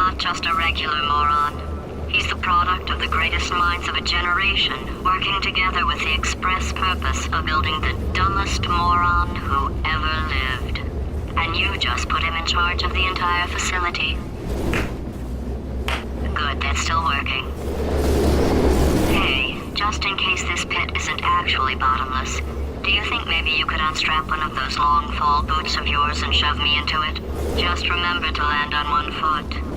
not just a regular moron. He's the product of the greatest minds of a generation, working together with the express purpose of building the dumbest moron who ever lived. And you just put him in charge of the entire facility. Good, that's still working. Hey, just in case this pit isn't actually bottomless, do you think maybe you could unstrap one of those long fall boots of yours and shove me into it? Just remember to land on one foot.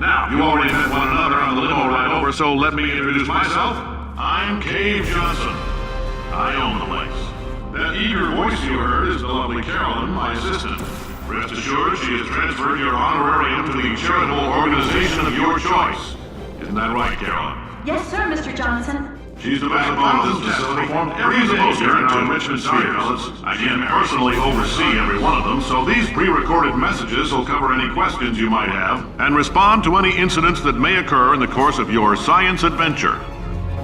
Now, you already met one another on the limo ride over, so let me introduce myself. I'm Cave Johnson. I own the place. That eager voice you heard is the lovely Carolyn, my assistant. Rest assured, she has transferred your honorarium to the charitable organization of your choice. Isn't that right, Carolyn? Yes, sir, Mr. Johnson. She's the backbone of this facility. Every day here in our Richmond Spheres, I can personally oversee every one of them, so these pre-recorded messages will cover any questions you might have and respond to any incidents that may occur in the course of your science adventure.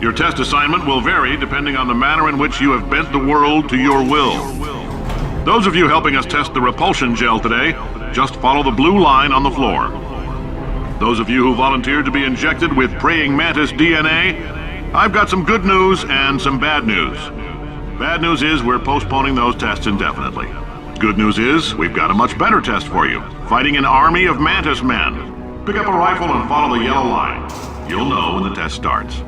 Your test assignment will vary depending on the manner in which you have bent the world to your will. Those of you helping us test the repulsion gel today, just follow the blue line on the floor. Those of you who volunteered to be injected with praying mantis DNA, I've got some good news and some bad news. Bad news is we're postponing those tests indefinitely. Good news is we've got a much better test for you, fighting an army of mantis men. Pick up a rifle and follow the yellow line. You'll know when the test starts.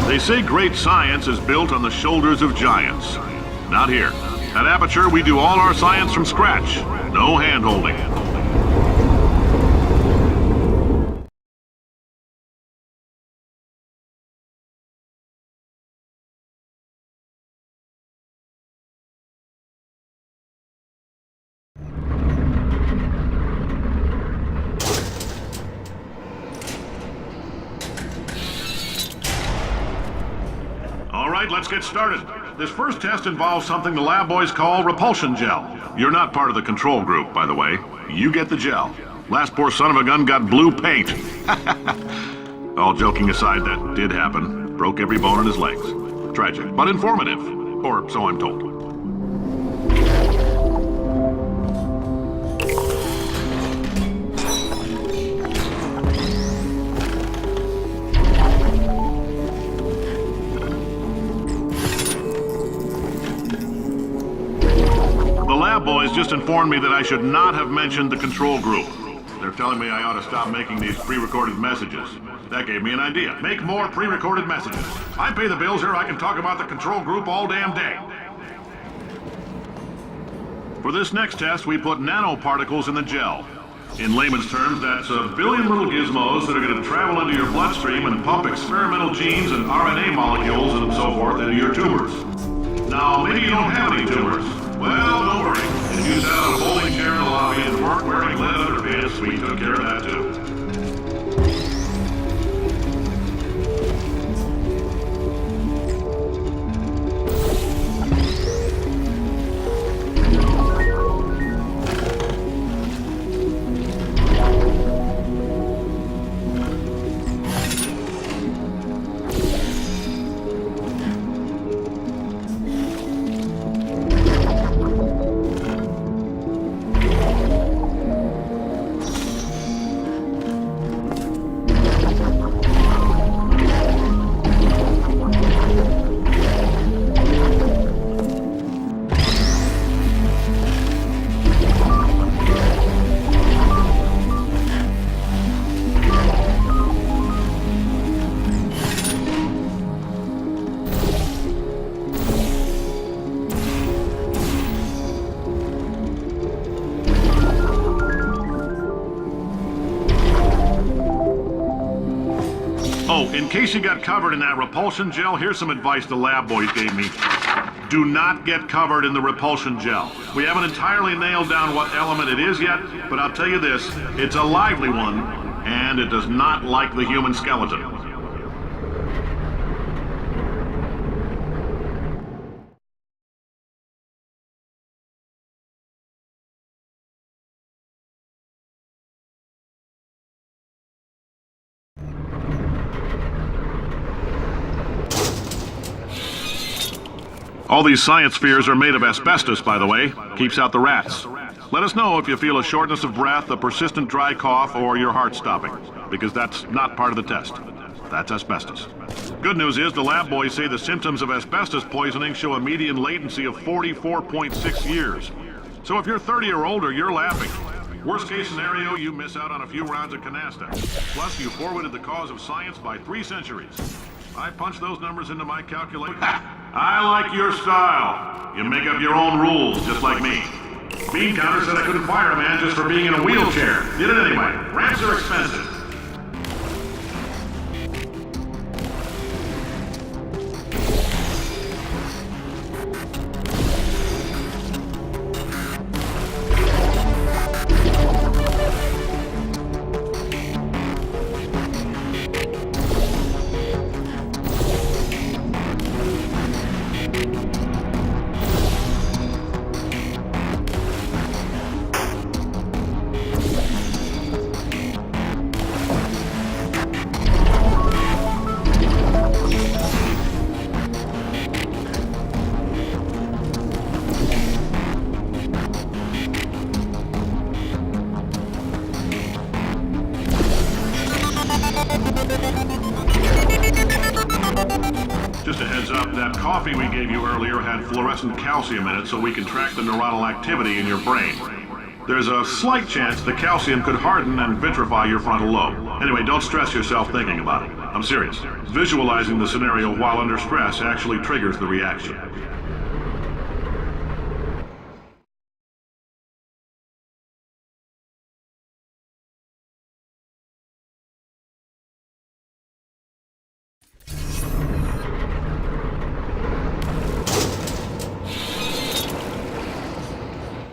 They say great science is built on the shoulders of giants. Not here. At Aperture, we do all our science from scratch. No hand-holding. All right, let's get started. This first test involves something the lab boys call repulsion gel. You're not part of the control group, by the way. You get the gel. Last poor son of a gun got blue paint. All joking aside, that did happen. Broke every bone in his legs. Tragic, but informative. Or so I'm told. Boys just informed me that I should not have mentioned the control group. They're telling me I ought to stop making these pre-recorded messages. That gave me an idea. Make more pre-recorded messages. I pay the bills here, I can talk about the control group all damn day. For this next test, we put nanoparticles in the gel. In layman's terms, that's a billion little gizmos that are going to travel into your bloodstream and pump experimental genes and RNA molecules and so forth into your tumors. Now, maybe you don't have any tumors. Well, don't worry. If you sat on a bowling chair in the lobby and weren't wearing lead underpants, we took care of that too. Oh, in case you got covered in that repulsion gel, here's some advice the lab boys gave me. Do not get covered in the repulsion gel. We haven't entirely nailed down what element it is yet, but I'll tell you this, it's a lively one, and it does not like the human skeleton. All these science spheres are made of asbestos, by the way. Keeps out the rats. Let us know if you feel a shortness of breath, a persistent dry cough, or your heart stopping, because that's not part of the test. That's asbestos. Good news is the lab boys say the symptoms of asbestos poisoning show a median latency of 44.6 years. So if you're 30 or older, you're laughing. Worst case scenario, you miss out on a few rounds of canasta. Plus, you forwarded the cause of science by 3 centuries. I punched those numbers into my calculator. I like your style. You make up your own rules, just like me. Bean Counter said I couldn't fire a man just for being in a wheelchair. Did it anyway. Ramps are expensive. Just a heads up, that coffee we gave you earlier had fluorescent calcium in it so we can track the neuronal activity in your brain. There's a slight chance the calcium could harden and vitrify your frontal lobe. Anyway, don't stress yourself thinking about it. I'm serious. Visualizing the scenario while under stress actually triggers the reaction.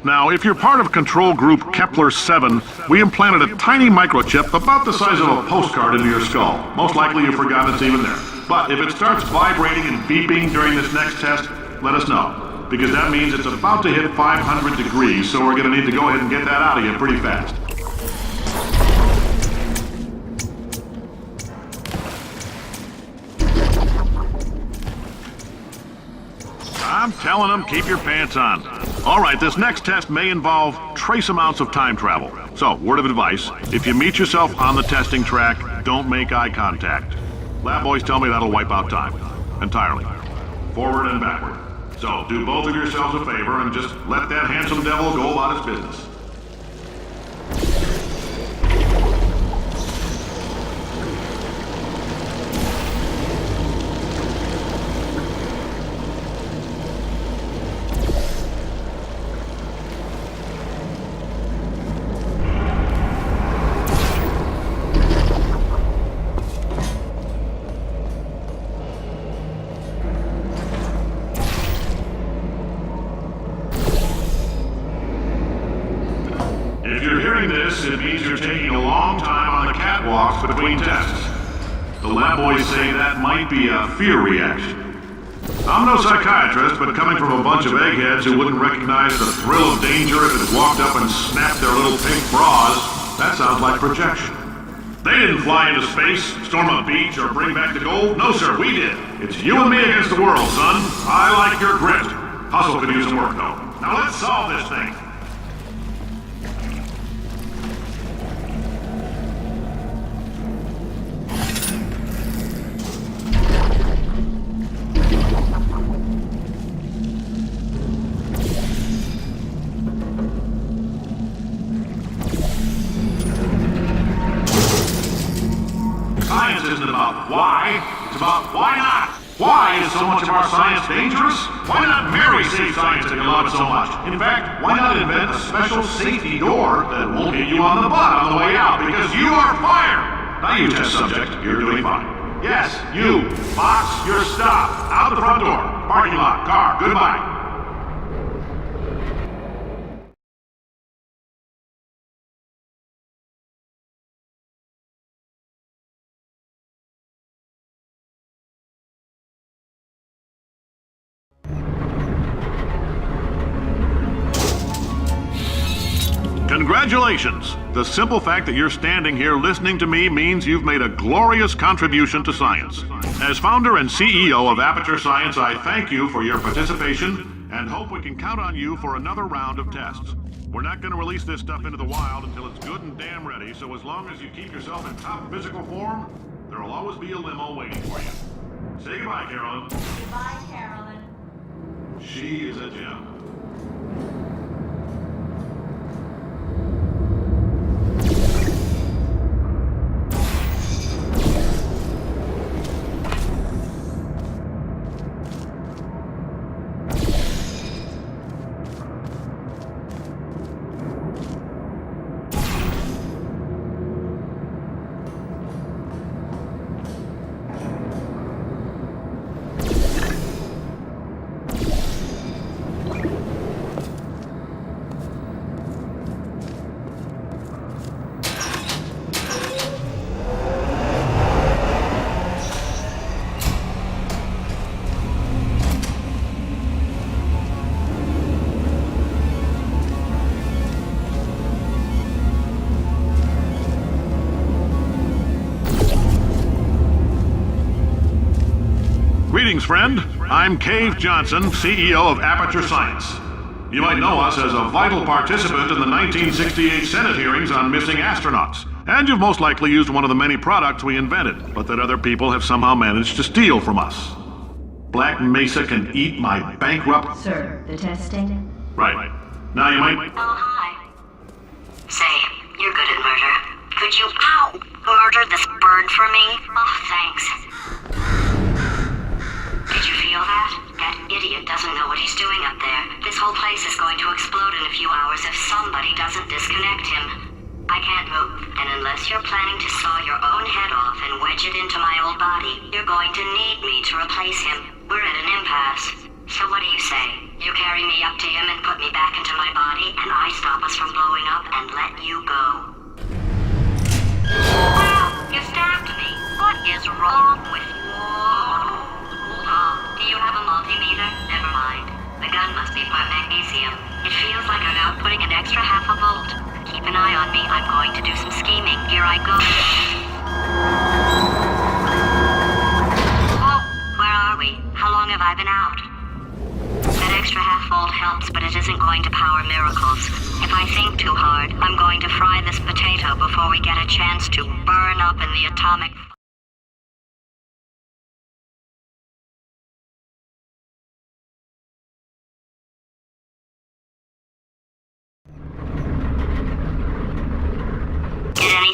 Now, if you're part of control group Kepler-7, we implanted a tiny microchip about the size of a postcard into your skull. Most likely you've forgotten it's even there. But if it starts vibrating and beeping during this next test, let us know. Because that means it's about to hit 500 degrees, so we're going to need to go ahead and get that out of you pretty fast. I'm telling them, keep your pants on. All right, this next test may involve trace amounts of time travel. So, word of advice, if you meet yourself on the testing track, don't make eye contact. Lab boys tell me that'll wipe out time. Entirely. Forward and backward. So, do both of yourselves a favor and just let that handsome devil go about his business. It means you're taking a long time on the catwalks between tests. The lab boys say that might be a fear reaction. I'm no psychiatrist, but coming from a bunch of eggheads who wouldn't recognize the thrill of danger if it walked up and snapped their little pink bras, that sounds like projection. They didn't fly into space, storm a beach, or bring back the gold. No, sir, we did. It's you and me against the world, son. I like your grit. Hustle could use some work, though. Now let's solve this thing. Science isn't about why, it's about why not. Why is so much of our science dangerous? Why not marry safe science if you love it so much? In fact, why not invent a special safety door that won't hit you on the butt on the way out because you are fired? Now you test subject, you're doing fine. Yes, you, box, you're stopped. Out the front door. Parking lot, car, goodbye. Congratulations! The simple fact that you're standing here listening to me means you've made a glorious contribution to science. As founder and CEO of Aperture Science, I thank you for your participation and hope we can count on you for another round of tests. We're not going to release this stuff into the wild until it's good and damn ready, so as long as you keep yourself in top physical form, there'll always be a limo waiting for you. Say goodbye, Carolyn. Goodbye, Carolyn. She is a gem. Greetings, friend. I'm Cave Johnson, CEO of Aperture Science. You might know us as a vital participant in the 1968 Senate hearings on missing astronauts. And you've most likely used one of the many products we invented, but that other people have somehow managed to steal from us. Black Mesa can eat my bankrupt... Sir, the testing? Right. Now you might... Oh, hi. Say, you're good at murder. Could you, murder this bird for me? Oh, thanks. Did you feel that? That idiot doesn't know what he's doing up there. This whole place is going to explode in a few hours if somebody doesn't disconnect him. I can't move, and unless you're planning to saw your own head off and wedge it into my old body, you're going to need me to replace him. We're at an impasse. So what do you say? You carry me up to him and put me back into my body, and I stop us from blowing up and let you go. Wow, you stabbed me. What is wrong with you? Do you have a multimeter? Never mind. The gun must be part magnesium. It feels like I'm outputting an extra half a volt. Keep an eye on me. I'm going to do some scheming. Here I go. Whoa, where are we? How long have I been out? That extra half volt helps, but it isn't going to power miracles. If I think too hard, I'm going to fry this potato before we get a chance to burn up in the atomic...